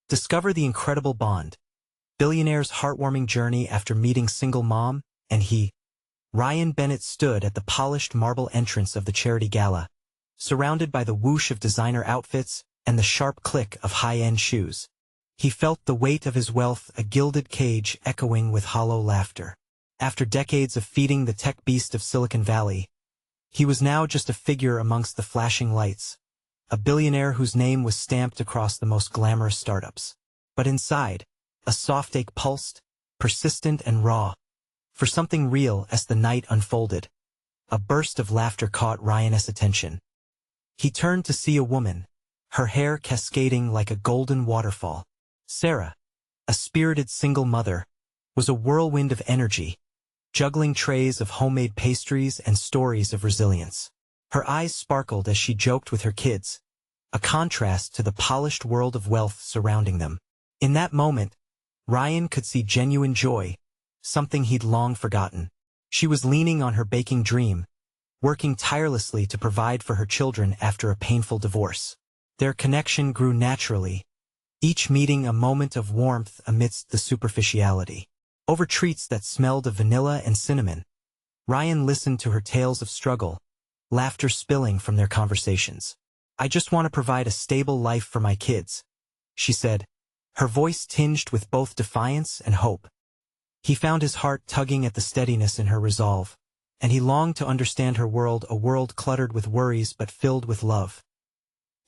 Discover the incredible bond. Billionaire's heartwarming journey after meeting single mom, and he. Ryan Bennett stood at the polished marble entrance of the charity gala, surrounded by the whoosh of designer outfits and the sharp click of high-end shoes. He felt the weight of his wealth, a gilded cage echoing with hollow laughter. After decades of feeding the tech beast of Silicon Valley, he was now just a figure amongst the flashing lights, a billionaire whose name was stamped across the most glamorous startups. But inside, a soft ache pulsed, persistent and raw, for something real. As the night unfolded, a burst of laughter caught Ryan's attention. He turned to see a woman, her hair cascading like a golden waterfall. Sarah, a spirited single mother, was a whirlwind of energy, juggling trays of homemade pastries and stories of resilience. Her eyes sparkled as she joked with her kids, a contrast to the polished world of wealth surrounding them. In that moment, Ryan could see genuine joy, something he'd long forgotten. She was leaning on her baking dream, working tirelessly to provide for her children after a painful divorce. Their connection grew naturally, each meeting a moment of warmth amidst the superficiality. Over treats that smelled of vanilla and cinnamon, Ryan listened to her tales of struggle, laughter spilling from their conversations. "I just want to provide a stable life for my kids," she said, her voice tinged with both defiance and hope. He found his heart tugging at the steadiness in her resolve, and he longed to understand her world, a world cluttered with worries but filled with love.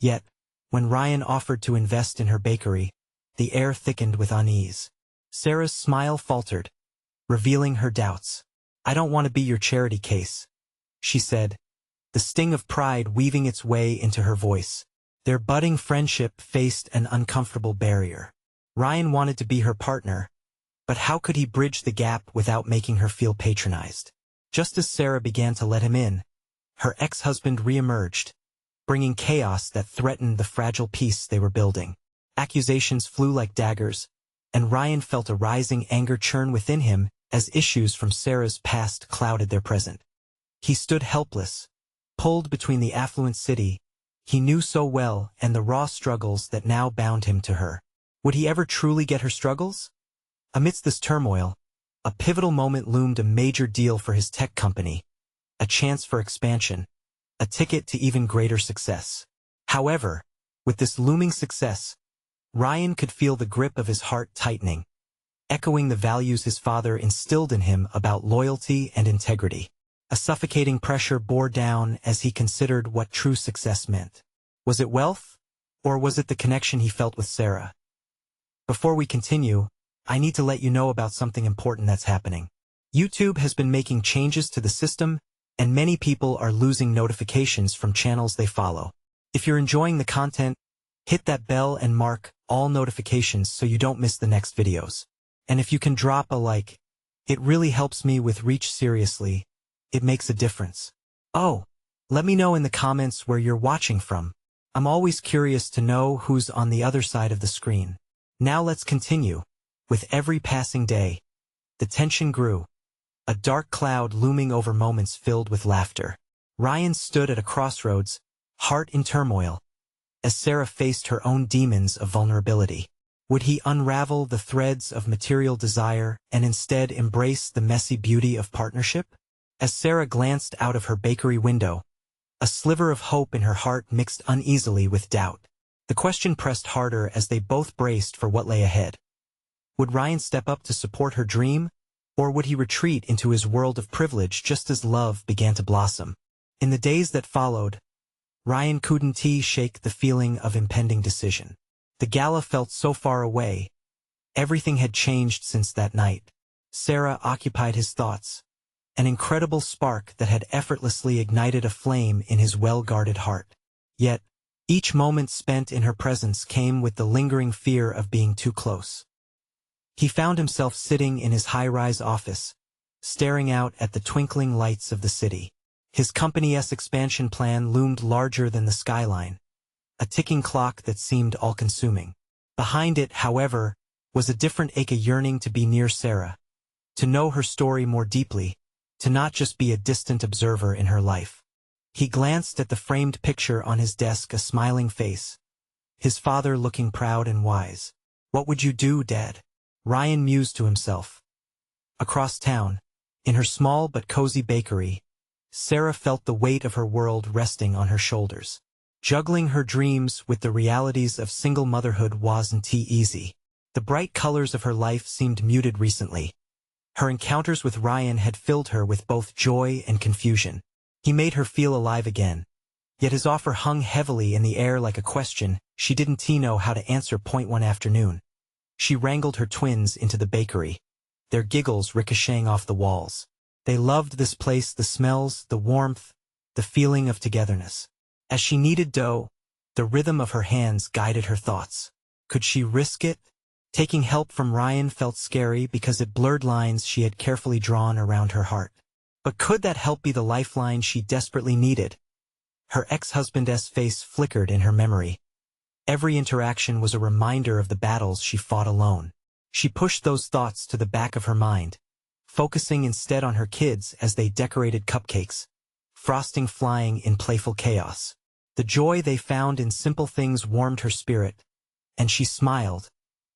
Yet, when Ryan offered to invest in her bakery, the air thickened with unease. Sarah's smile faltered, revealing her doubts. "I don't want to be your charity case," she said, the sting of pride weaving its way into her voice. Their budding friendship faced an uncomfortable barrier. Ryan wanted to be her partner, but how could he bridge the gap without making her feel patronized? Just as Sarah began to let him in, her ex-husband re-emerged, bringing chaos that threatened the fragile peace they were building. Accusations flew like daggers, and Ryan felt a rising anger churn within him as issues from Sarah's past clouded their present. He stood helpless, pulled between the affluent city he knew so well and the raw struggles that now bound him to her. Would he ever truly get her struggles? Amidst this turmoil, a pivotal moment loomed: a major deal for his tech company, a chance for expansion, a ticket to even greater success. However, with this looming success, Ryan could feel the grip of his heart tightening, echoing the values his father instilled in him about loyalty and integrity. A suffocating pressure bore down as he considered what true success meant. Was it wealth, or was it the connection he felt with Sarah? Before we continue, I need to let you know about something important that's happening. YouTube has been making changes to the system, and many people are losing notifications from channels they follow. If you're enjoying the content, hit that bell and mark all notifications so you don't miss the next videos. And if you can drop a like, it really helps me with reach. Seriously, it makes a difference. Oh, let me know in the comments where you're watching from. I'm always curious to know who's on the other side of the screen. Now let's continue. With every passing day, the tension grew, a dark cloud looming over moments filled with laughter. Ryan stood at a crossroads, heart in turmoil, as Sarah faced her own demons of vulnerability. Would he unravel the threads of material desire and instead embrace the messy beauty of partnership? As Sarah glanced out of her bakery window, a sliver of hope in her heart mixed uneasily with doubt. The question pressed harder as they both braced for what lay ahead. Would Ryan step up to support her dream, or would he retreat into his world of privilege just as love began to blossom? In the days that followed, Ryan couldn't shake the feeling of impending decision. The gala felt so far away. Everything had changed since that night. Sarah occupied his thoughts, an incredible spark that had effortlessly ignited a flame in his well-guarded heart. Yet, each moment spent in her presence came with the lingering fear of being too close. He found himself sitting in his high-rise office, staring out at the twinkling lights of the city. His company's expansion plan loomed larger than the skyline, a ticking clock that seemed all-consuming. Behind it, however, was a different ache, a yearning to be near Sarah, to know her story more deeply, to not just be a distant observer in her life. He glanced at the framed picture on his desk, a smiling face, his father looking proud and wise. What would you do, Dad? Ryan mused to himself. Across town, in her small but cozy bakery, Sarah felt the weight of her world resting on her shoulders. Juggling her dreams with the realities of single motherhood wasn't easy. The bright colors of her life seemed muted recently. Her encounters with Ryan had filled her with both joy and confusion. He made her feel alive again. Yet his offer hung heavily in the air like a question she didn't know how to answer. One afternoon, she wrangled her twins into the bakery, their giggles ricocheting off the walls. They loved this place, the smells, the warmth, the feeling of togetherness. As she kneaded dough, the rhythm of her hands guided her thoughts. Could she risk it? Taking help from Ryan felt scary because it blurred lines she had carefully drawn around her heart. But could that help be the lifeline she desperately needed? Her ex-husband's face flickered in her memory. Every interaction was a reminder of the battles she fought alone. She pushed those thoughts to the back of her mind, focusing instead on her kids as they decorated cupcakes, frosting flying in playful chaos. The joy they found in simple things warmed her spirit, and she smiled,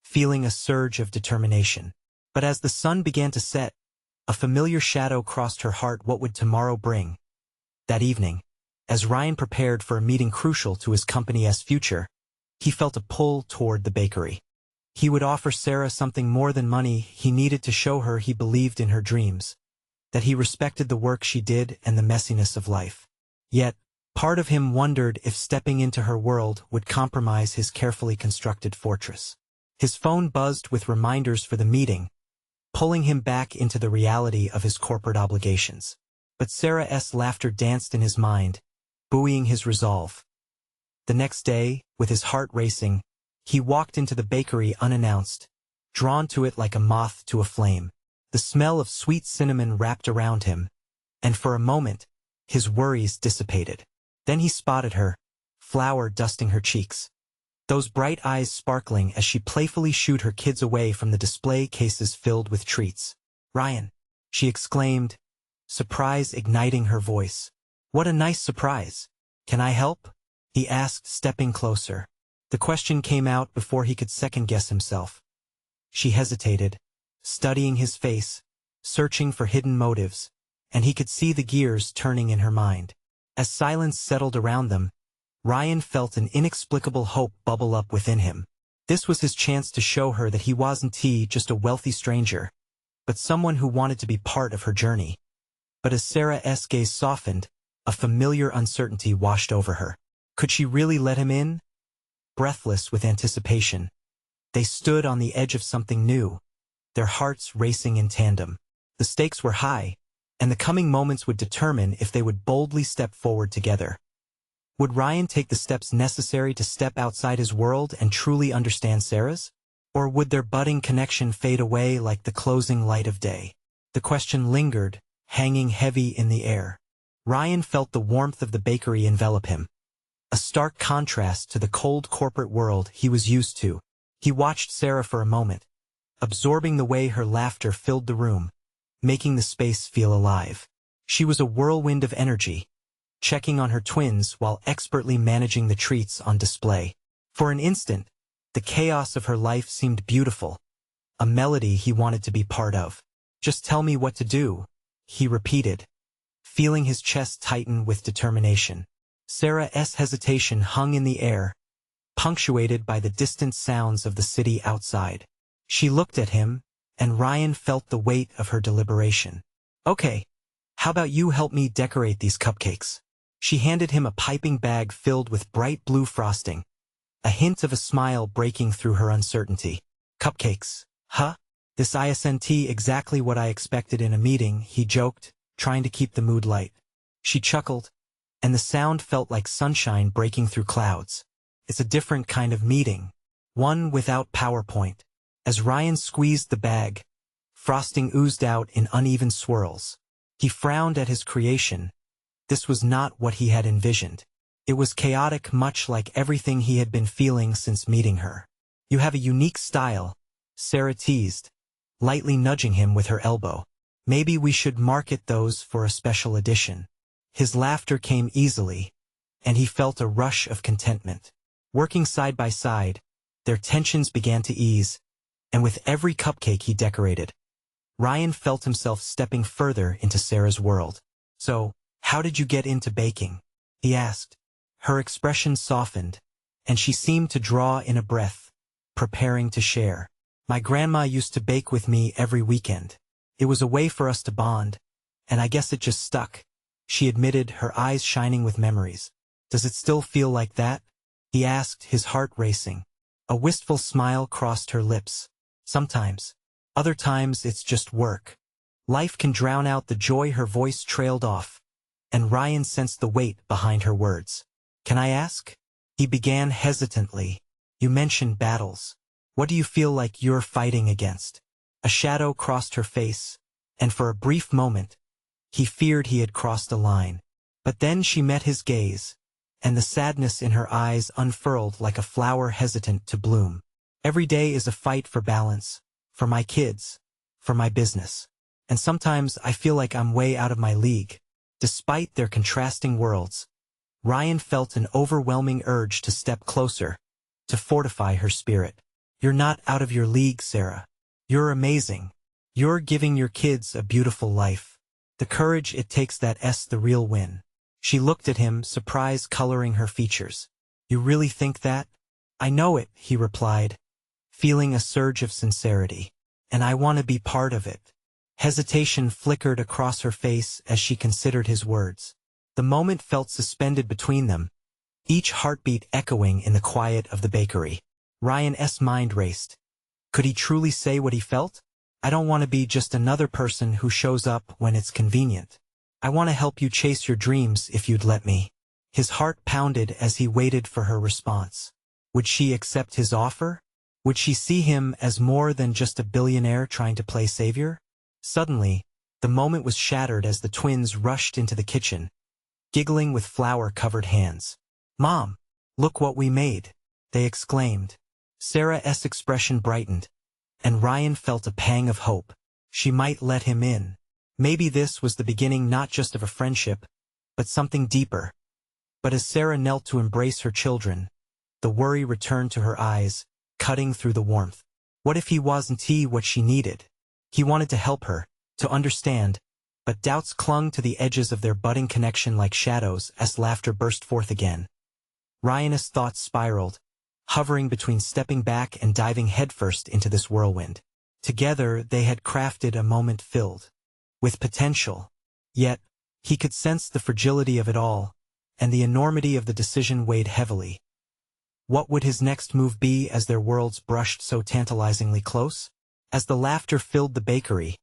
feeling a surge of determination. But as the sun began to set, a familiar shadow crossed her heart. What would tomorrow bring? That evening, as Ryan prepared for a meeting crucial to his company's future, he felt a pull toward the bakery. He would offer Sarah something more than money. He needed to show her he believed in her dreams, that he respected the work she did and the messiness of life. Yet, part of him wondered if stepping into her world would compromise his carefully constructed fortress. His phone buzzed with reminders for the meeting, pulling him back into the reality of his corporate obligations. But Sarah's laughter danced in his mind, buoying his resolve. The next day, with his heart racing, he walked into the bakery unannounced, drawn to it like a moth to a flame. The smell of sweet cinnamon wrapped around him, and for a moment, his worries dissipated. Then he spotted her, flour dusting her cheeks, those bright eyes sparkling as she playfully shooed her kids away from the display cases filled with treats. "Ryan," she exclaimed, surprise igniting her voice. "What a nice surprise. Can I help?" he asked, stepping closer. The question came out before he could second-guess himself. She hesitated, studying his face, searching for hidden motives, and he could see the gears turning in her mind. As silence settled around them, Ryan felt an inexplicable hope bubble up within him. This was his chance to show her that he wasn't just a wealthy stranger, but someone who wanted to be part of her journey. But as Sarah's gaze softened, a familiar uncertainty washed over her. Could she really let him in? Breathless with anticipation, they stood on the edge of something new, their hearts racing in tandem. The stakes were high, and the coming moments would determine if they would boldly step forward together. Would Ryan take the steps necessary to step outside his world and truly understand Sarah's? Or would their budding connection fade away like the closing light of day? The question lingered, hanging heavy in the air. Ryan felt the warmth of the bakery envelop him, a stark contrast to the cold corporate world he was used to. He watched Sarah for a moment, absorbing the way her laughter filled the room, making the space feel alive. She was a whirlwind of energy, checking on her twins while expertly managing the treats on display. For an instant, the chaos of her life seemed beautiful, a melody he wanted to be part of. "Just tell me what to do," he repeated, feeling his chest tighten with determination. Sarah's hesitation hung in the air, punctuated by the distant sounds of the city outside. She looked at him, and Ryan felt the weight of her deliberation. "Okay, how about you help me decorate these cupcakes?" She handed him a piping bag filled with bright blue frosting, a hint of a smile breaking through her uncertainty. "Cupcakes, huh? This isn't exactly what I expected in a meeting," he joked, trying to keep the mood light. She chuckled, and the sound felt like sunshine breaking through clouds. "It's a different kind of meeting, one without PowerPoint." As Ryan squeezed the bag, frosting oozed out in uneven swirls. He frowned at his creation. This was not what he had envisioned. It was chaotic, much like everything he had been feeling since meeting her. "You have a unique style," Sarah teased, lightly nudging him with her elbow. "Maybe we should market those for a special edition." His laughter came easily, and he felt a rush of contentment. Working side by side, Their tensions began to ease, and with every cupcake he decorated, Ryan felt himself stepping further into Sarah's world. "So, how did you get into baking?" he asked. Her expression softened, and she seemed to draw in a breath, preparing to share. "My grandma used to bake with me every weekend. It was a way for us to bond, and I guess it just stuck," she admitted, her eyes shining with memories. "Does it still feel like that?" he asked, his heart racing. A wistful smile crossed her lips. "Sometimes. Other times it's just work. Life can drown out the joy." Her voice trailed off, and Ryan sensed the weight behind her words. "Can I ask?" he began hesitantly. "You mentioned battles. What do you feel like you're fighting against?" A shadow crossed her face, and for a brief moment, he feared he had crossed a line. But then she met his gaze, and the sadness in her eyes unfurled like a flower hesitant to bloom. "Every day is a fight for balance, for my kids, for my business. And sometimes I feel like I'm way out of my league." Despite their contrasting worlds, Ryan felt an overwhelming urge to step closer, to fortify her spirit. "You're not out of your league, Sarah. You're amazing. You're giving your kids a beautiful life. The courage it takes, that's the real win." She looked at him, surprise coloring her features. "You really think that?" "I know it," he replied, feeling a surge of sincerity. "And I want to be part of it." Hesitation flickered across her face as she considered his words. The moment felt suspended between them, each heartbeat echoing in the quiet of the bakery. Ryan's mind raced. Could he truly say what he felt? "I don't want to be just another person who shows up when it's convenient. I want to help you chase your dreams if you'd let me." His heart pounded as he waited for her response. Would she accept his offer? Would she see him as more than just a billionaire trying to play savior? Suddenly, the moment was shattered as the twins rushed into the kitchen, giggling with flour-covered hands. "Mom, look what we made," they exclaimed. Sarah's expression brightened, and Ryan felt a pang of hope. She might let him in. Maybe this was the beginning not just of a friendship, but something deeper. But as Sarah knelt to embrace her children, the worry returned to her eyes, cutting through the warmth. What if he wasn't what she needed? He wanted to help her, to understand, but doubts clung to the edges of their budding connection like shadows as laughter burst forth again. Ryan's thoughts spiraled, hovering between stepping back and diving headfirst into this whirlwind. Together they had crafted a moment filled with potential. Yet, he could sense the fragility of it all, and the enormity of the decision weighed heavily. What would his next move be as their worlds brushed so tantalizingly close? As the laughter filled the bakery,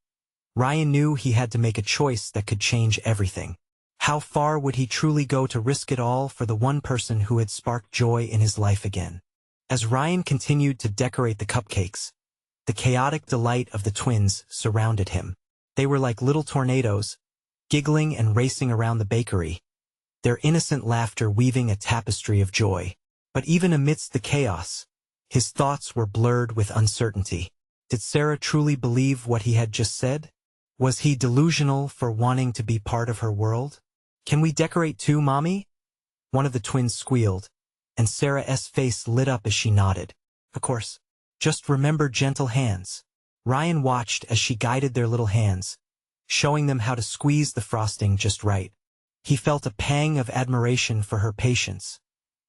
Ryan knew he had to make a choice that could change everything. How far would he truly go to risk it all for the one person who had sparked joy in his life again? As Ryan continued to decorate the cupcakes, the chaotic delight of the twins surrounded him. They were like little tornadoes, giggling and racing around the bakery, their innocent laughter weaving a tapestry of joy. But even amidst the chaos, his thoughts were blurred with uncertainty. Did Sarah truly believe what he had just said? Was he delusional for wanting to be part of her world? "Can we decorate too, Mommy?" one of the twins squealed, and Sarah's face lit up as she nodded. "Of course. Just remember gentle hands." Ryan watched as she guided their little hands, showing them how to squeeze the frosting just right. He felt a pang of admiration for her patience,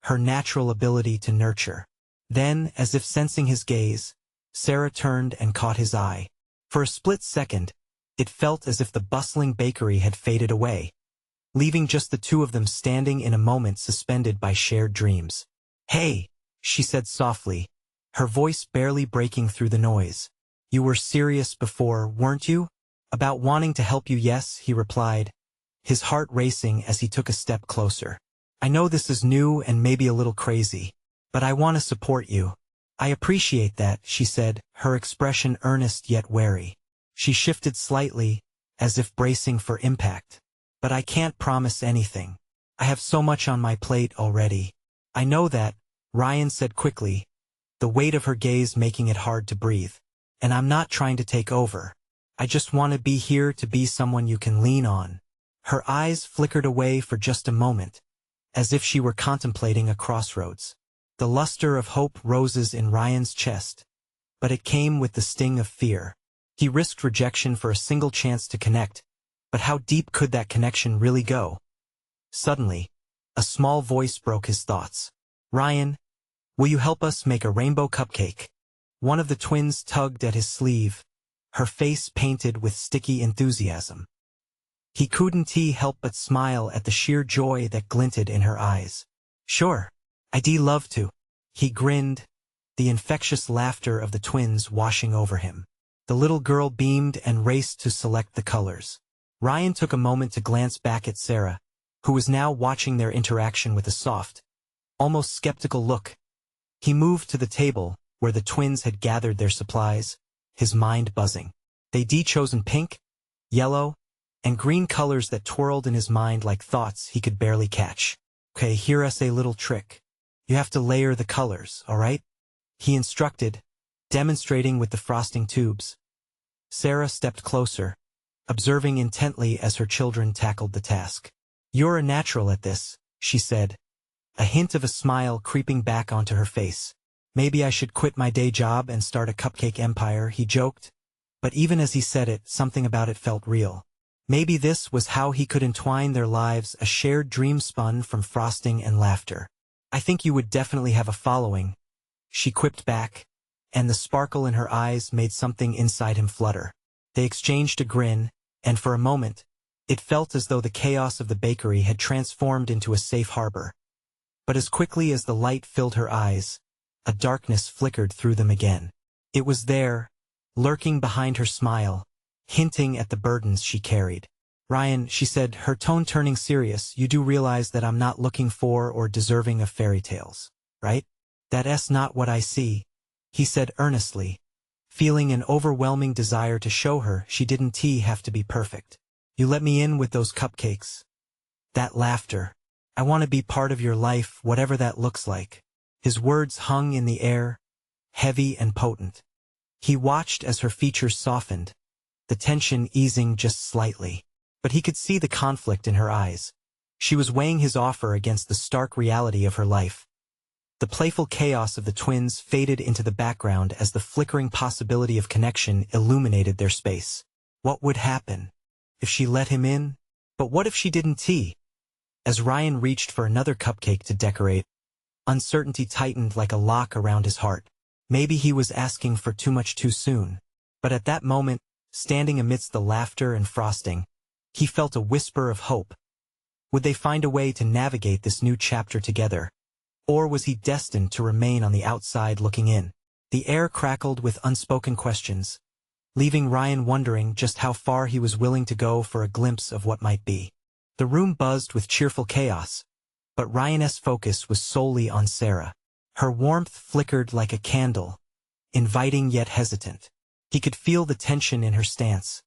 her natural ability to nurture. Then, as if sensing his gaze, Sarah turned and caught his eye. For a split second, it felt as if the bustling bakery had faded away, leaving just the two of them standing in a moment suspended by shared dreams. "Hey," she said softly, her voice barely breaking through the noise. "You were serious before, weren't you? About wanting to help you?" "Yes," he replied, his heart racing as he took a step closer. "I know this is new and maybe a little crazy, but I want to support you." "I appreciate that," she said, her expression earnest yet wary. She shifted slightly, as if bracing for impact. "But I can't promise anything. I have so much on my plate already." "I know that," Ryan said quickly, the weight of her gaze making it hard to breathe. "And I'm not trying to take over. I just want to be here to be someone you can lean on." Her eyes flickered away for just a moment, as if she were contemplating a crossroads. The luster of hope roses in Ryan's chest, but it came with the sting of fear. He risked rejection for a single chance to connect, but how deep could that connection really go? Suddenly, a small voice broke his thoughts. "Ryan, will you help us make a rainbow cupcake?" One of the twins tugged at his sleeve, her face painted with sticky enthusiasm. He couldn't help but smile at the sheer joy that glinted in her eyes. "Sure, I'd love to." He grinned, the infectious laughter of the twins washing over him. The little girl beamed and raced to select the colors. Ryan took a moment to glance back at Sarah, who was now watching their interaction with a soft, almost skeptical look. He moved to the table, where the twins had gathered their supplies, his mind buzzing. They'd chosen pink, yellow, and green colors that twirled in his mind like thoughts he could barely catch. "Okay, here's a little trick. You have to layer the colors, all right?" He instructed, demonstrating with the frosting tubes. Sarah stepped closer, observing intently as her children tackled the task. "You're a natural at this," she said, a hint of a smile creeping back onto her face. "Maybe I should quit my day job and start a cupcake empire," he joked. But even as he said it, something about it felt real. Maybe this was how he could entwine their lives, a shared dream spun from frosting and laughter. "I think you would definitely have a following," she quipped back, and the sparkle in her eyes made something inside him flutter. They exchanged a grin, and for a moment, it felt as though the chaos of the bakery had transformed into a safe harbor. But as quickly as the light filled her eyes, a darkness flickered through them again. It was there, lurking behind her smile, hinting at the burdens she carried. "Ryan," she said, her tone turning serious, "you do realize that I'm not looking for or deserving of fairy tales, right?" "That's not what I see," he said earnestly, feeling an overwhelming desire to show her she didn't have to be perfect. "You let me in with those cupcakes. That laughter. I want to be part of your life, whatever that looks like." His words hung in the air, heavy and potent. He watched as her features softened, the tension easing just slightly. But he could see the conflict in her eyes. She was weighing his offer against the stark reality of her life. The playful chaos of the twins faded into the background as the flickering possibility of connection illuminated their space. What would happen if she let him in? But what if she didn't? As Ryan reached for another cupcake to decorate, uncertainty tightened like a lock around his heart. Maybe he was asking for too much too soon. But at that moment, standing amidst the laughter and frosting, he felt a whisper of hope. Would they find a way to navigate this new chapter together? Or was he destined to remain on the outside looking in? The air crackled with unspoken questions, leaving Ryan wondering just how far he was willing to go for a glimpse of what might be. The room buzzed with cheerful chaos, but Ryan's focus was solely on Sarah. Her warmth flickered like a candle, inviting yet hesitant. He could feel the tension in her stance,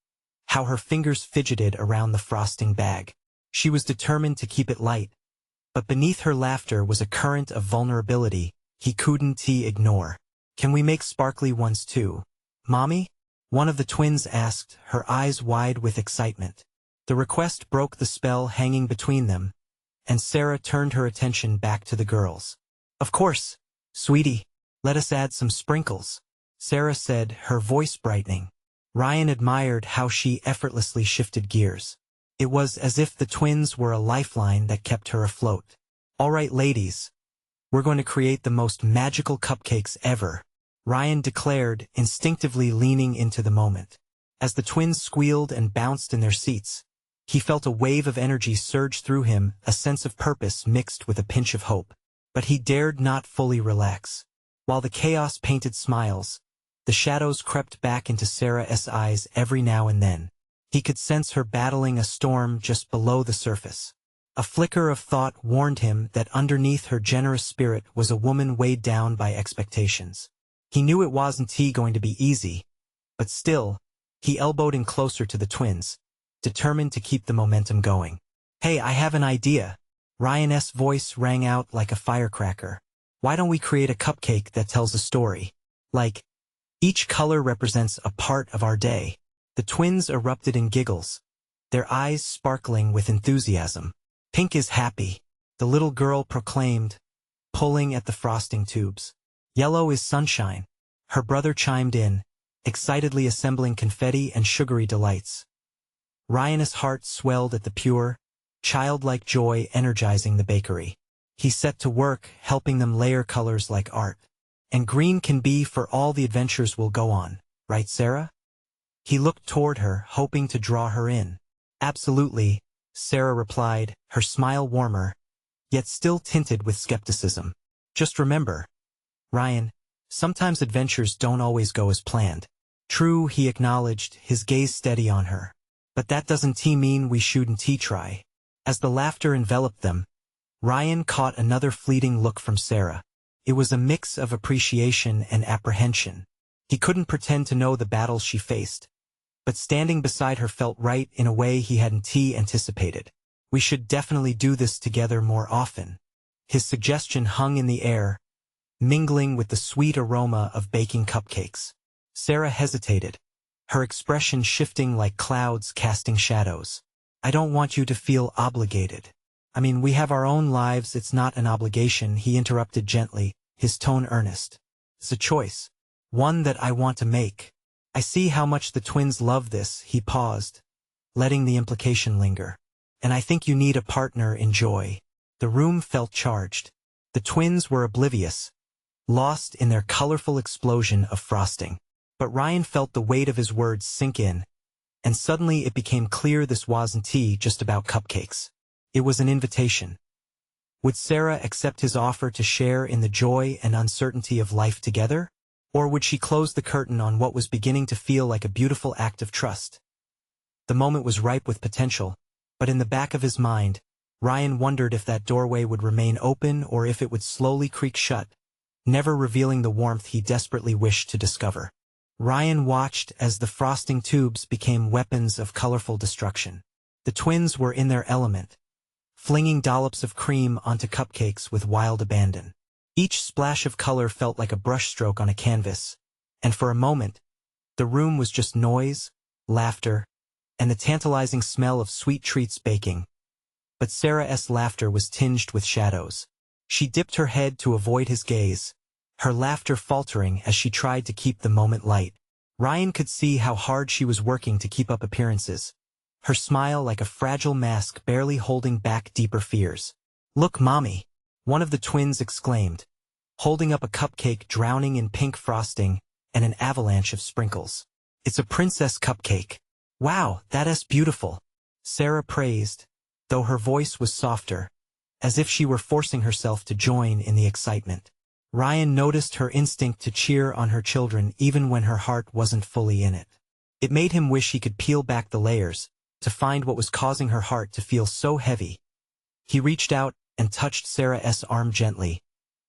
how her fingers fidgeted around the frosting bag. She was determined to keep it light, but beneath her laughter was a current of vulnerability he couldn't ignore. "Can we make sparkly ones too, Mommy?" one of the twins asked, her eyes wide with excitement. The request broke the spell hanging between them, and Sarah turned her attention back to the girls. "Of course, sweetie, let us add some sprinkles," Sarah said, her voice brightening. Ryan admired how she effortlessly shifted gears. It was as if the twins were a lifeline that kept her afloat. "All right, ladies, we're going to create the most magical cupcakes ever," Ryan declared, instinctively leaning into the moment. As the twins squealed and bounced in their seats, he felt a wave of energy surge through him, a sense of purpose mixed with a pinch of hope. But he dared not fully relax. While the chaos painted smiles, the shadows crept back into Sarah's eyes every now and then. He could sense her battling a storm just below the surface. A flicker of thought warned him that underneath her generous spirit was a woman weighed down by expectations. He knew it wasn't going to be easy, but still, he elbowed in closer to the twins, determined to keep the momentum going. "Hey, I have an idea." Ryan's voice rang out like a firecracker. "Why don't we create a cupcake that tells a story? Like, each color represents a part of our day." The twins erupted in giggles, their eyes sparkling with enthusiasm. "Pink is happy," the little girl proclaimed, pulling at the frosting tubes. Yellow is sunshine. Her brother chimed in, excitedly assembling confetti and sugary delights. Ryan's heart swelled at the pure, childlike joy energizing the bakery. He set to work, helping them layer colors like art. And green can be for all the adventures we'll go on, right, Sarah? He looked toward her, hoping to draw her in. Absolutely, Sarah replied, her smile warmer, yet still tinted with skepticism. Just remember, Ryan, sometimes adventures don't always go as planned. True, he acknowledged, his gaze steady on her. But that doesn't mean we shouldn't try. As the laughter enveloped them, Ryan caught another fleeting look from Sarah. It was a mix of appreciation and apprehension. He couldn't pretend to know the battles she faced, but standing beside her felt right in a way he hadn't anticipated. We should definitely do this together more often. His suggestion hung in the air, mingling with the sweet aroma of baking cupcakes. Sarah hesitated, her expression shifting like clouds casting shadows. I don't want you to feel obligated. I mean, we have our own lives, it's not an obligation, he interrupted gently, his tone earnest. It's a choice. One that I want to make. I see how much the twins love this, he paused, letting the implication linger. And I think you need a partner in joy. The room felt charged. The twins were oblivious, lost in their colorful explosion of frosting. But Ryan felt the weight of his words sink in, and suddenly it became clear this wasn't just about cupcakes. It was an invitation. Would Sarah accept his offer to share in the joy and uncertainty of life together? Or would she close the curtain on what was beginning to feel like a beautiful act of trust? The moment was ripe with potential, but in the back of his mind, Ryan wondered if that doorway would remain open or if it would slowly creak shut, never revealing the warmth he desperately wished to discover. Ryan watched as the frosting tubes became weapons of colorful destruction. The twins were in their element, flinging dollops of cream onto cupcakes with wild abandon. Each splash of color felt like a brushstroke on a canvas, and for a moment, the room was just noise, laughter, and the tantalizing smell of sweet treats baking. But Sarah's laughter was tinged with shadows. She dipped her head to avoid his gaze, her laughter faltering as she tried to keep the moment light. Ryan could see how hard she was working to keep up appearances, her smile like a fragile mask barely holding back deeper fears. Look, Mommy, one of the twins exclaimed, holding up a cupcake drowning in pink frosting and an avalanche of sprinkles. It's a princess cupcake. Wow, that's beautiful, Sarah praised, though her voice was softer, as if she were forcing herself to join in the excitement. Ryan noticed her instinct to cheer on her children even when her heart wasn't fully in it. It made him wish he could peel back the layers, to find what was causing her heart to feel so heavy. He reached out and touched Sarah's arm gently,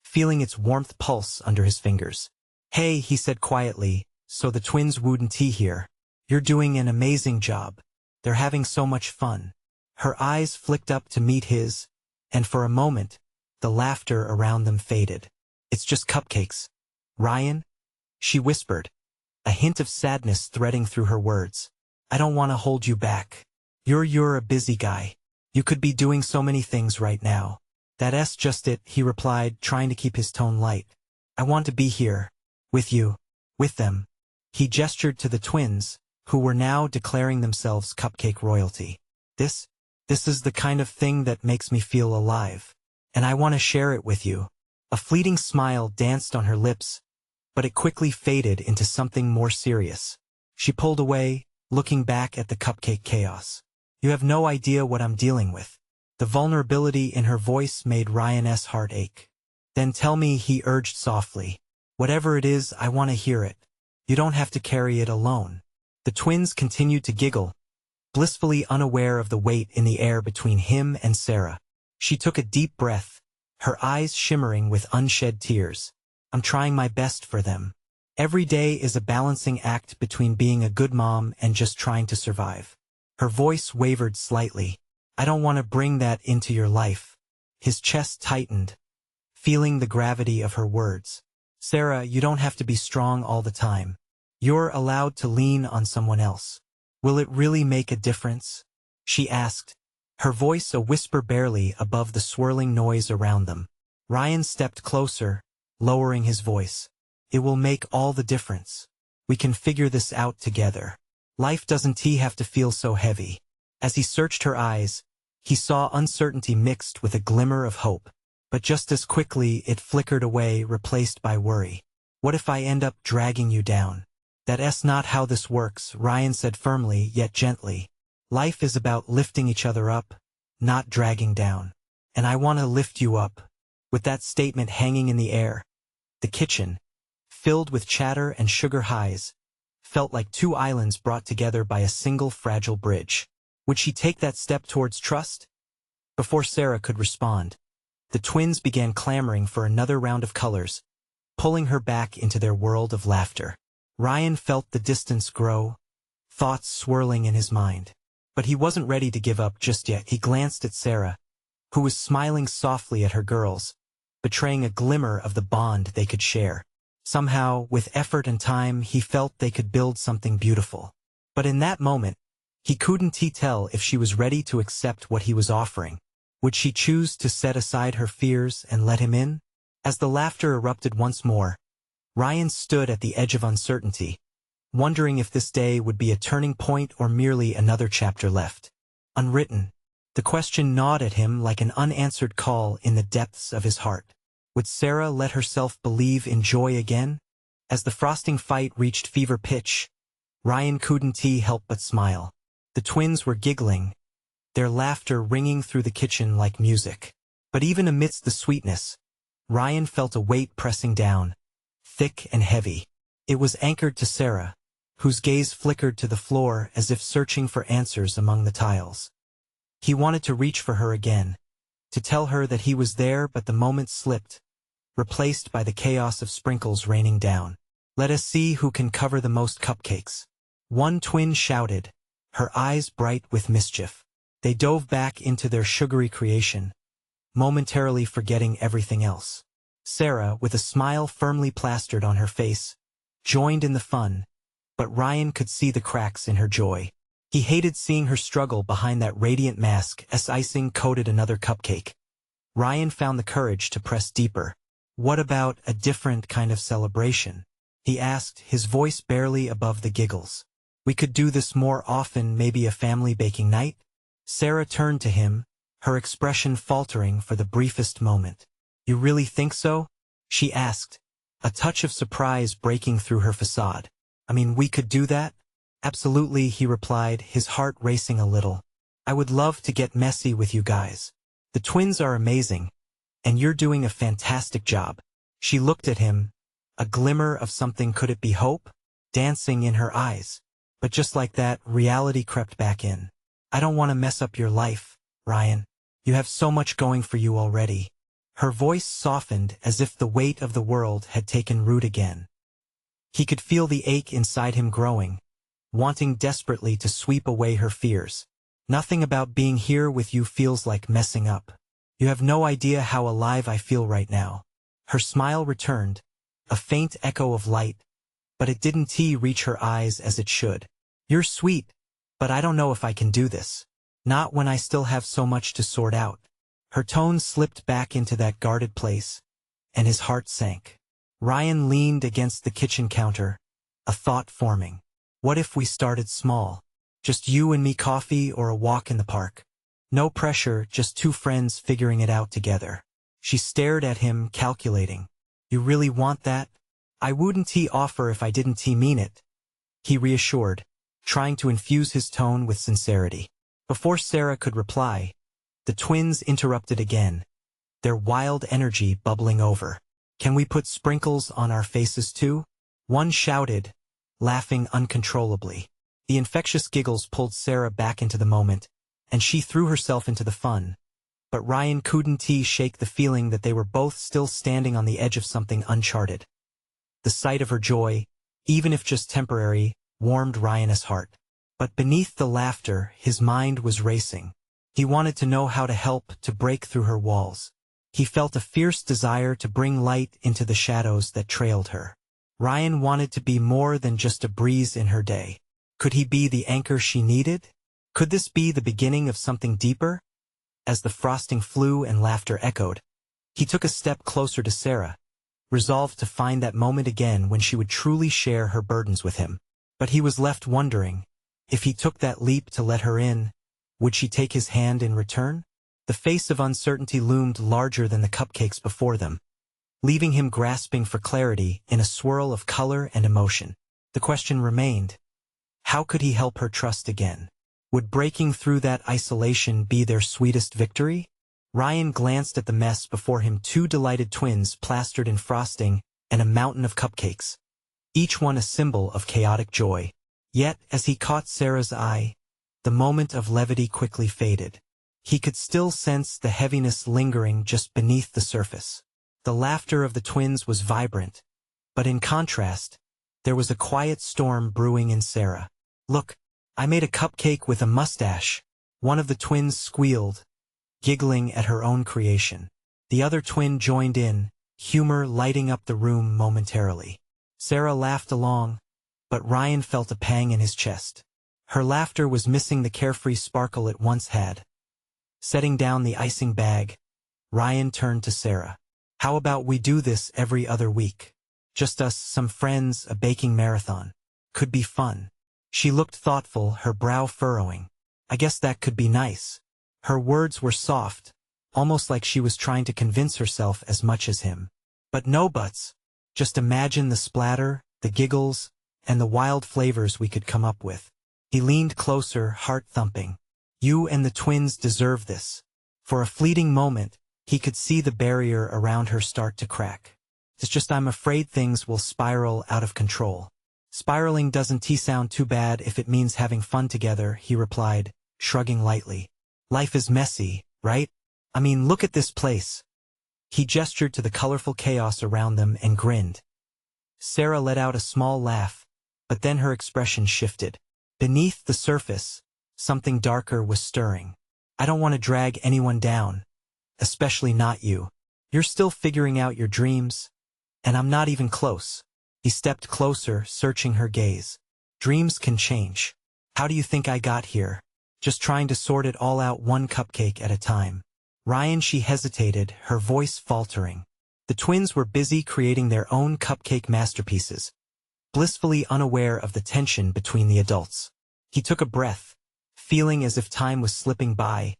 feeling its warmth pulse under his fingers. Hey, he said quietly, so the twins wouldn't hear. You're doing an amazing job. They're having so much fun. Her eyes flicked up to meet his, and for a moment, the laughter around them faded. It's just cupcakes. Ryan? She whispered, a hint of sadness threading through her words. I don't want to hold you back. You're a busy guy. You could be doing so many things right now. That's just it, he replied, trying to keep his tone light. I want to be here. With you. With them. He gestured to the twins, who were now declaring themselves cupcake royalty. This is the kind of thing that makes me feel alive. And I want to share it with you. A fleeting smile danced on her lips, but it quickly faded into something more serious. She pulled away, looking back at the cupcake chaos. You have no idea what I'm dealing with. The vulnerability in her voice made Ryan's heart ache. Then tell me, he urged softly. Whatever it is, I want to hear it. You don't have to carry it alone. The twins continued to giggle, blissfully unaware of the weight in the air between him and Sarah. She took a deep breath, her eyes shimmering with unshed tears. I'm trying my best for them. Every day is a balancing act between being a good mom and just trying to survive. Her voice wavered slightly. I don't want to bring that into your life. His chest tightened, feeling the gravity of her words. Sarah, you don't have to be strong all the time. You're allowed to lean on someone else. Will it really make a difference? She asked, her voice a whisper barely above the swirling noise around them. Ryan stepped closer, lowering his voice. It will make all the difference. We can figure this out together. Life doesn't have to feel so heavy. As he searched her eyes, he saw uncertainty mixed with a glimmer of hope. But just as quickly it flickered away, replaced by worry. What if I end up dragging you down? That's not how this works, Ryan said firmly yet gently. Life is about lifting each other up, not dragging down. And I want to lift you up. With that statement hanging in the air, the kitchen, filled with chatter and sugar highs, felt like two islands brought together by a single fragile bridge. Would she take that step towards trust? Before Sarah could respond, the twins began clamoring for another round of colors, pulling her back into their world of laughter. Ryan felt the distance grow, thoughts swirling in his mind. But he wasn't ready to give up just yet. He glanced at Sarah, who was smiling softly at her girls, betraying a glimmer of the bond they could share. Somehow, with effort and time, he felt they could build something beautiful. But in that moment, he couldn't tell if she was ready to accept what he was offering. Would she choose to set aside her fears and let him in? As the laughter erupted once more, Ryan stood at the edge of uncertainty, wondering if this day would be a turning point or merely another chapter left unwritten. The question gnawed at him like an unanswered call in the depths of his heart. Would Sarah let herself believe in joy again? As the frosting fight reached fever pitch, Ryan couldn't help but smile. The twins were giggling, their laughter ringing through the kitchen like music. But even amidst the sweetness, Ryan felt a weight pressing down, thick and heavy. It was anchored to Sarah, whose gaze flickered to the floor as if searching for answers among the tiles. He wanted to reach for her again, to tell her that he was there, but the moment slipped, replaced by the chaos of sprinkles raining down. Let us see who can cover the most cupcakes. One twin shouted, her eyes bright with mischief. They dove back into their sugary creation, momentarily forgetting everything else. Sarah, with a smile firmly plastered on her face, joined in the fun, but Ryan could see the cracks in her joy. He hated seeing her struggle behind that radiant mask as icing coated another cupcake. Ryan found the courage to press deeper. What about a different kind of celebration? He asked, his voice barely above the giggles. We could do this more often, maybe a family baking night? Sarah turned to him, her expression faltering for the briefest moment. You really think so? She asked, a touch of surprise breaking through her facade. I mean, we could do that? Absolutely, he replied, his heart racing a little. I would love to get messy with you guys. The twins are amazing, and you're doing a fantastic job. She looked at him, a glimmer of something, could it be hope, dancing in her eyes. But just like that, reality crept back in. I don't want to mess up your life, Ryan. You have so much going for you already. Her voice softened as if the weight of the world had taken root again. He could feel the ache inside him growing, wanting desperately to sweep away her fears. Nothing about being here with you feels like messing up. You have no idea how alive I feel right now. Her smile returned, a faint echo of light, but it didn't reach her eyes as it should. You're sweet, but I don't know if I can do this. Not when I still have so much to sort out. Her tone slipped back into that guarded place, and his heart sank. Ryan leaned against the kitchen counter, a thought forming. What if we started small? Just you and me, coffee or a walk in the park? No pressure, just two friends figuring it out together. She stared at him, calculating. You really want that? I wouldn't offer if I didn't mean it, he reassured, trying to infuse his tone with sincerity. Before Sarah could reply, the twins interrupted again, their wild energy bubbling over. Can we put sprinkles on our faces too? One shouted, laughing uncontrollably. The infectious giggles pulled Sarah back into the moment, and she threw herself into the fun. But Ryan couldn't shake the feeling that they were both still standing on the edge of something uncharted. The sight of her joy, even if just temporary, warmed Ryan's heart. But beneath the laughter, his mind was racing. He wanted to know how to help, to break through her walls. He felt a fierce desire to bring light into the shadows that trailed her. Ryan wanted to be more than just a breeze in her day. Could he be the anchor she needed? Could this be the beginning of something deeper? As the frosting flew and laughter echoed, He took a step closer to Sarah, resolved to find that moment again when she would truly share her burdens with him. But he was left wondering, if he took that leap to let her in, would she take his hand in return? The face of uncertainty loomed larger than the cupcakes before them, leaving him grasping for clarity in a swirl of color and emotion. The question remained, how could he help her trust again? Would breaking through that isolation be their sweetest victory? Ryan glanced at the mess before him, two delighted twins plastered in frosting and a mountain of cupcakes, each one a symbol of chaotic joy. Yet, as he caught Sarah's eye, the moment of levity quickly faded. He could still sense the heaviness lingering just beneath the surface. The laughter of the twins was vibrant, but in contrast, there was a quiet storm brewing in Sarah. "Look, I made a cupcake with a mustache," one of the twins squealed, giggling at her own creation. The other twin joined in, humor lighting up the room momentarily. Sarah laughed along, but Ryan felt a pang in his chest. Her laughter was missing the carefree sparkle it once had. Setting down the icing bag, Ryan turned to Sarah. "How about we do this every other week? Just us, some friends, a baking marathon. Could be fun." She looked thoughtful, her brow furrowing. "I guess that could be nice." Her words were soft, almost like she was trying to convince herself as much as him. "But no buts. Just imagine the splatter, the giggles, and the wild flavors we could come up with." He leaned closer, heart thumping. "You and the twins deserve this." For a fleeting moment, he could see the barrier around her start to crack. "It's just I'm afraid things will spiral out of control." "Spiraling doesn't sound too bad if it means having fun together," he replied, shrugging lightly. "Life is messy, right? I mean, look at this place." He gestured to the colorful chaos around them and grinned. Sarah let out a small laugh, but then her expression shifted. Beneath the surface, something darker was stirring. "I don't want to drag anyone down, especially not you. You're still figuring out your dreams, and I'm not even close." He stepped closer, searching her gaze. "Dreams can change. How do you think I got here? Just trying to sort it all out one cupcake at a time." "Ryan," she hesitated, her voice faltering. The twins were busy creating their own cupcake masterpieces, blissfully unaware of the tension between the adults. He took a breath, feeling as if time was slipping by,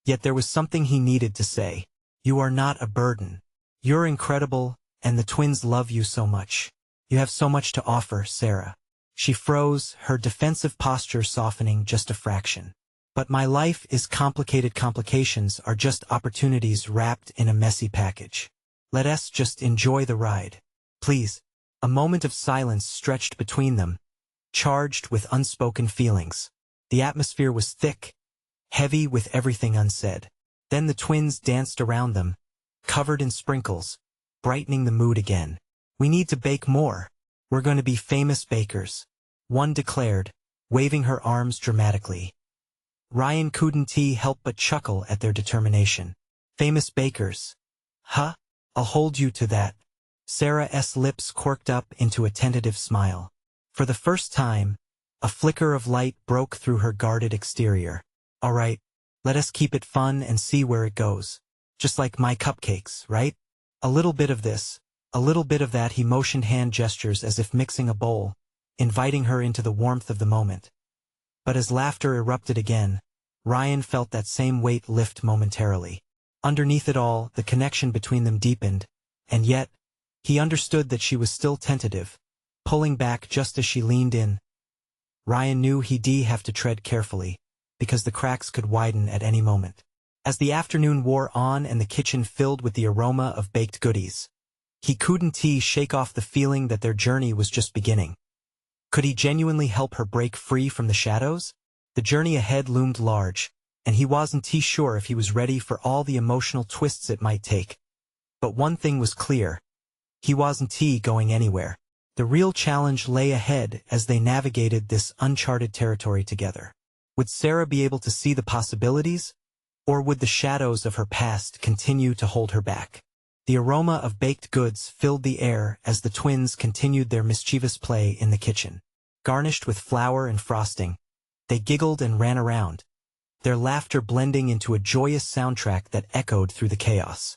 yet there was something he needed to say. "You are not a burden. You're incredible, and the twins love you so much. You have so much to offer, Sarah." She froze, her defensive posture softening just a fraction. "But my life is complicated. Complications are just opportunities wrapped in a messy package. Let us just enjoy the ride. Please." A moment of silence stretched between them, charged with unspoken feelings. The atmosphere was thick, heavy with everything unsaid. Then the twins danced around them, covered in sprinkles, brightening the mood again. "We need to bake more. We're going to be famous bakers," one declared, waving her arms dramatically. Ryan couldn't help but chuckle at their determination. "Famous bakers? Huh? I'll hold you to that." Sarah's lips quirked up into a tentative smile. For the first time, a flicker of light broke through her guarded exterior. "All right, let us keep it fun and see where it goes. Just like my cupcakes, right? A little bit of this, a little bit of that." He motioned hand gestures as if mixing a bowl, inviting her into the warmth of the moment. But as laughter erupted again, Ryan felt that same weight lift momentarily. Underneath it all, the connection between them deepened, and yet, he understood that she was still tentative, pulling back just as she leaned in. Ryan knew he'd have to tread carefully, because the cracks could widen at any moment. As the afternoon wore on and the kitchen filled with the aroma of baked goodies, he couldn't shake off the feeling that their journey was just beginning. Could he genuinely help her break free from the shadows? The journey ahead loomed large, and he wasn't sure if he was ready for all the emotional twists it might take. But one thing was clear. He wasn't going anywhere. The real challenge lay ahead as they navigated this uncharted territory together. Would Sarah be able to see the possibilities, or would the shadows of her past continue to hold her back? The aroma of baked goods filled the air as the twins continued their mischievous play in the kitchen. Garnished with flour and frosting, they giggled and ran around, their laughter blending into a joyous soundtrack that echoed through the chaos.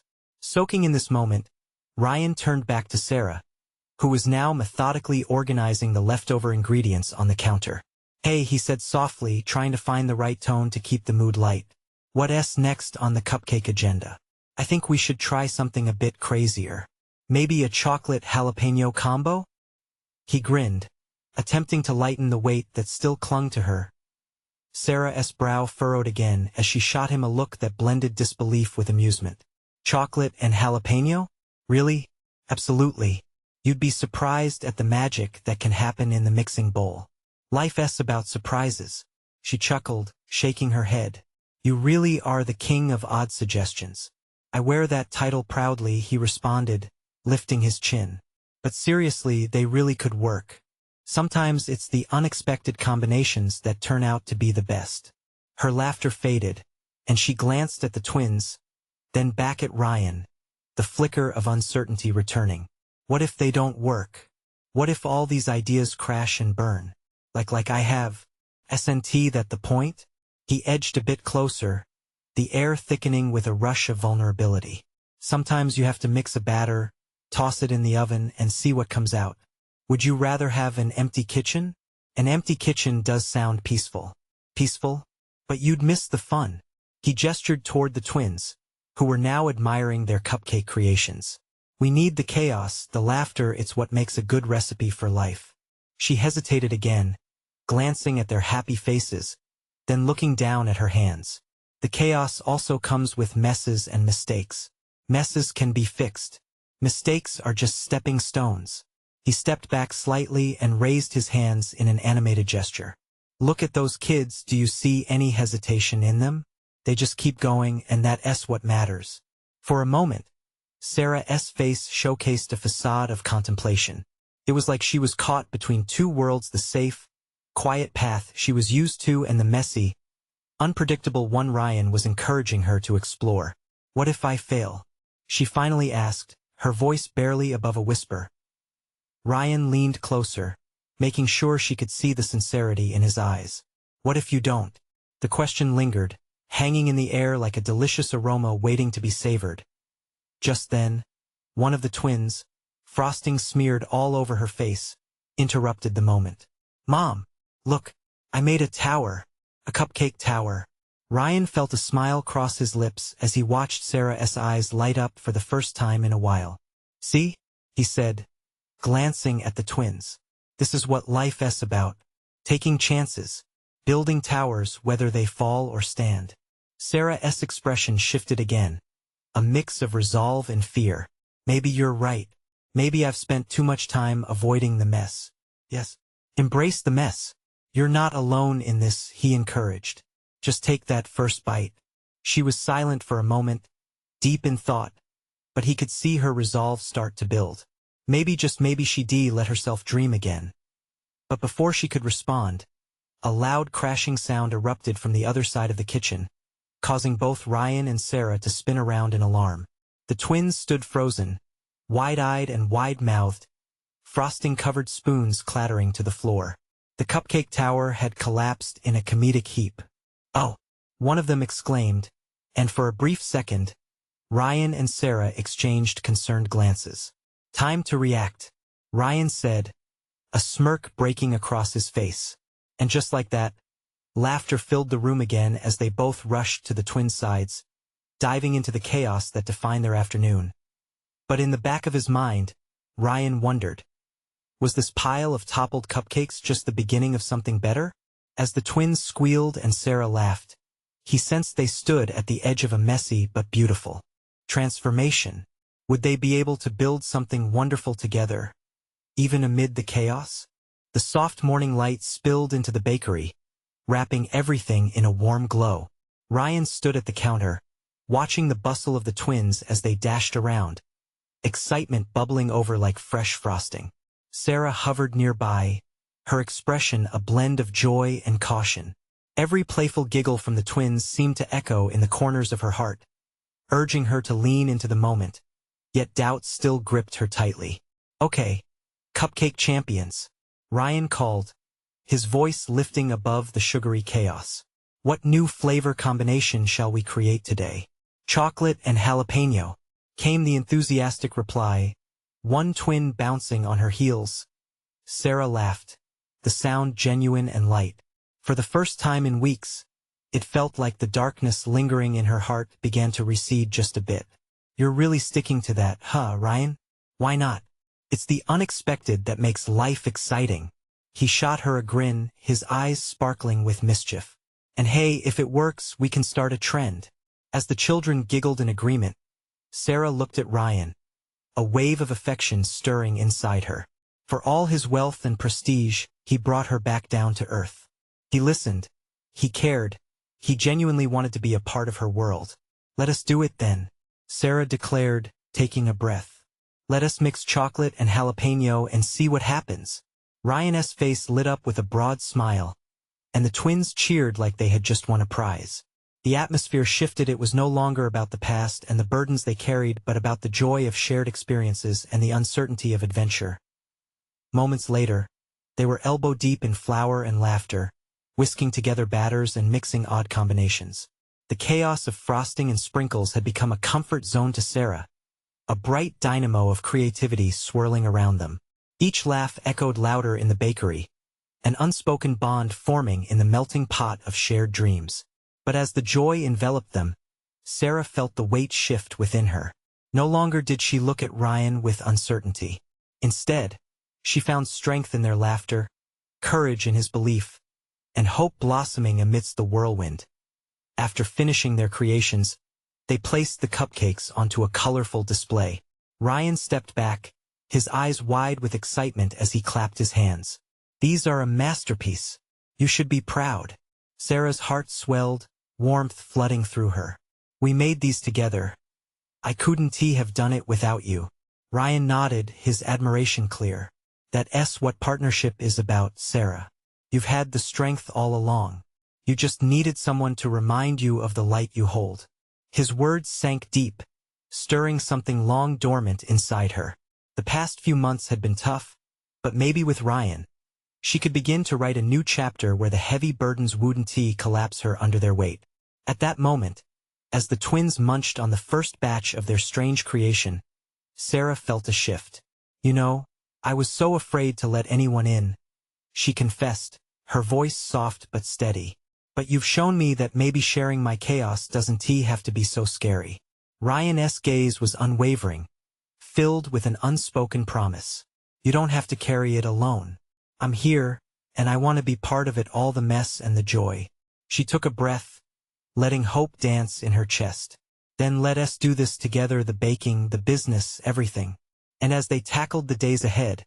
Soaking in this moment, Ryan turned back to Sarah, who was now methodically organizing the leftover ingredients on the counter. "Hey," he said softly, trying to find the right tone to keep the mood light. "What's next on the cupcake agenda? I think we should try something a bit crazier. Maybe a chocolate jalapeno combo?" He grinned, attempting to lighten the weight that still clung to her. Sarah's brow furrowed again as she shot him a look that blended disbelief with amusement. "Chocolate and jalapeno? Really? Absolutely. You'd be surprised at the magic that can happen in the mixing bowl. Life's about surprises." She chuckled, shaking her head. "You really are the king of odd suggestions." "I wear that title proudly," he responded, lifting his chin. "But seriously, they really could work. Sometimes it's the unexpected combinations that turn out to be the best." Her laughter faded, and she glanced at the twins, then back at Ryan, the flicker of uncertainty returning. What if they don't work? What if all these ideas crash and burn? Like I have. Isn't that the point? He edged a bit closer, the air thickening with a rush of vulnerability. "Sometimes you have to mix a batter, toss it in the oven, and see what comes out. Would you rather have an empty kitchen? An empty kitchen does sound peaceful. Peaceful? But you'd miss the fun." He gestured toward the twins, who were now admiring their cupcake creations. "We need the chaos, the laughter. It's what makes a good recipe for life." She hesitated again, glancing at their happy faces, then looking down at her hands. "The chaos also comes with messes and mistakes. Messes can be fixed. Mistakes are just stepping stones." He stepped back slightly and raised his hands in an animated gesture. "Look at those kids. Do you see any hesitation in them? They just keep going, and that's what matters." For a moment, Sarah's face showcased a facade of contemplation. It was like she was caught between two worlds: the safe, quiet path she was used to and the messy, unpredictable one Ryan was encouraging her to explore. "What if I fail?" she finally asked, her voice barely above a whisper. Ryan leaned closer, making sure she could see the sincerity in his eyes. "What if you don't?" The question lingered, hanging in the air like a delicious aroma waiting to be savored. Just then, one of the twins, frosting smeared all over her face, interrupted the moment. "Mom, look, I made a tower, a cupcake tower." Ryan felt a smile cross his lips as he watched Sarah's eyes light up for the first time in a while. "See?" he said, glancing at the twins. "This is what life's about. Taking chances, building towers whether they fall or stand." Sarah's expression shifted again, a mix of resolve and fear. "Maybe you're right. Maybe I've spent too much time avoiding the mess." "Yes. Embrace the mess. You're not alone in this," he encouraged. "Just take that first bite." She was silent for a moment, deep in thought, but he could see her resolve start to build. Maybe, just maybe, she'd let herself dream again. But before she could respond, a loud crashing sound erupted from the other side of the kitchen, causing both Ryan and Sarah to spin around in alarm. The twins stood frozen, wide-eyed and wide-mouthed, frosting-covered spoons clattering to the floor. The cupcake tower had collapsed in a comedic heap. "Oh!" one of them exclaimed, and for a brief second, Ryan and Sarah exchanged concerned glances. "Time to react," Ryan said, a smirk breaking across his face. And just like that, laughter filled the room again as they both rushed to the twins' sides, diving into the chaos that defined their afternoon. But in the back of his mind, Ryan wondered, was this pile of toppled cupcakes just the beginning of something better? As the twins squealed and Sarah laughed, he sensed they stood at the edge of a messy but beautiful transformation. Would they be able to build something wonderful together, even amid the chaos? The soft morning light spilled into the bakery, wrapping everything in a warm glow. Ryan stood at the counter, watching the bustle of the twins as they dashed around, excitement bubbling over like fresh frosting. Sarah hovered nearby, her expression a blend of joy and caution. Every playful giggle from the twins seemed to echo in the corners of her heart, urging her to lean into the moment. Yet doubt still gripped her tightly. "Okay, cupcake champions," Ryan called, his voice lifting above the sugary chaos. "What new flavor combination shall we create today?" "Chocolate and jalapeno," came the enthusiastic reply, one twin bouncing on her heels. Sarah laughed, the sound genuine and light. For the first time in weeks, it felt like the darkness lingering in her heart began to recede just a bit. You're really sticking to that, huh, Ryan? Why not? It's the unexpected that makes life exciting. He shot her a grin, his eyes sparkling with mischief. And hey, if it works, we can start a trend. As the children giggled in agreement, Sarah looked at Ryan, a wave of affection stirring inside her. For all his wealth and prestige, he brought her back down to earth. He listened. He cared. He genuinely wanted to be a part of her world. Let us do it then, Sarah declared, taking a breath. Let us mix chocolate and jalapeno and see what happens. Ryan's face lit up with a broad smile, and the twins cheered like they had just won a prize. The atmosphere shifted. It was no longer about the past and the burdens they carried, but about the joy of shared experiences and the uncertainty of adventure. Moments later, they were elbow-deep in flour and laughter, whisking together batters and mixing odd combinations. The chaos of frosting and sprinkles had become a comfort zone to Sarah, a bright dynamo of creativity swirling around them. Each laugh echoed louder in the bakery, an unspoken bond forming in the melting pot of shared dreams. But as the joy enveloped them, Sarah felt the weight shift within her. No longer did she look at Ryan with uncertainty. Instead, she found strength in their laughter, courage in his belief, and hope blossoming amidst the whirlwind. After finishing their creations, they placed the cupcakes onto a colorful display. Ryan stepped back, his eyes wide with excitement as he clapped his hands. These are a masterpiece. You should be proud. Sarah's heart swelled, warmth flooding through her. We made these together. I couldn't have done it without you. Ryan nodded, his admiration clear. That's what partnership is about, Sarah. You've had the strength all along. You just needed someone to remind you of the light you hold. His words sank deep, stirring something long dormant inside her. The past few months had been tough, but maybe with Ryan, she could begin to write a new chapter where the heavy burdens wouldn't collapse her under their weight. At that moment, as the twins munched on the first batch of their strange creation, Sarah felt a shift. You know, I was so afraid to let anyone in, she confessed, her voice soft but steady. But you've shown me that maybe sharing my chaos doesn't have to be so scary. Ryan's gaze was unwavering, filled with an unspoken promise. You don't have to carry it alone. I'm here, and I want to be part of it, all the mess and the joy. She took a breath, letting hope dance in her chest. Then let us do this together, the baking, the business, everything. And as they tackled the days ahead,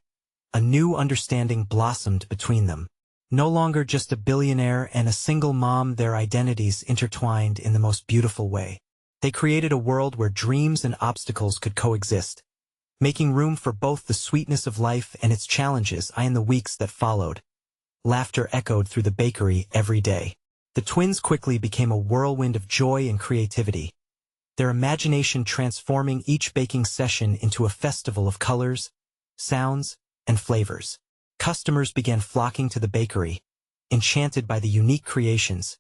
a new understanding blossomed between them. No longer just a billionaire and a single mom, their identities intertwined in the most beautiful way. They created a world where dreams and obstacles could coexist, making room for both the sweetness of life and its challenges. In the weeks that followed, laughter echoed through the bakery every day. The twins quickly became a whirlwind of joy and creativity, their imagination transforming each baking session into a festival of colors, sounds, and flavors. Customers began flocking to the bakery, enchanted by the unique creations,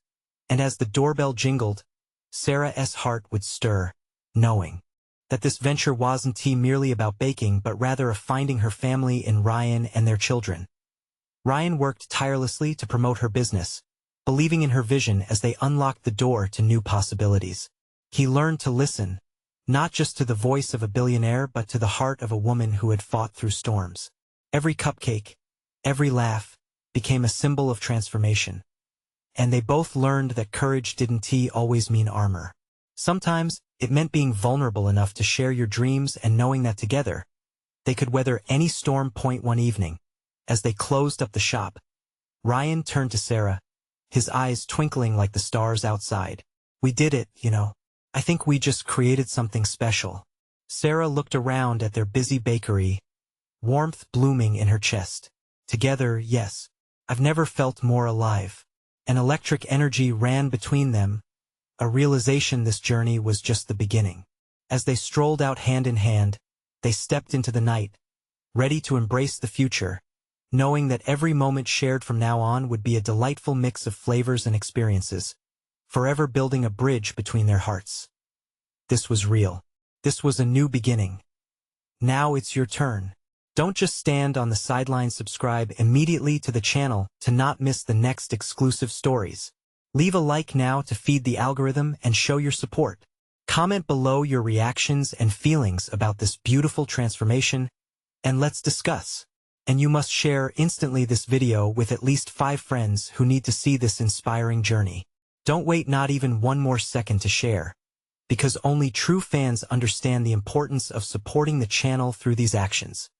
and as the doorbell jingled, Sarah's heart would stir, knowing that this venture wasn't merely about baking but rather of finding her family in Ryan and their children. Ryan worked tirelessly to promote her business, believing in her vision as they unlocked the door to new possibilities. He learned to listen, not just to the voice of a billionaire but to the heart of a woman who had fought through storms. Every cupcake, every laugh, became a symbol of transformation. And they both learned that courage didn't always mean armor. Sometimes, it meant being vulnerable enough to share your dreams and knowing that together, they could weather any storm. One evening, as they closed up the shop, Ryan turned to Sarah, his eyes twinkling like the stars outside. We did it, you know. I think we just created something special. Sarah looked around at their busy bakery, warmth blooming in her chest. Together, yes. I've never felt more alive. An electric energy ran between them, a realization this journey was just the beginning. As they strolled out hand in hand, they stepped into the night, ready to embrace the future, knowing that every moment shared from now on would be a delightful mix of flavors and experiences, forever building a bridge between their hearts. This was real. This was a new beginning. Now it's your turn. Don't just stand on the sidelines, subscribe immediately to the channel to not miss the next exclusive stories. Leave a like now to feed the algorithm and show your support. Comment below your reactions and feelings about this beautiful transformation, and let's discuss. And you must share instantly this video with at least 5 friends who need to see this inspiring journey. Don't wait not even one more second to share, because only true fans understand the importance of supporting the channel through these actions.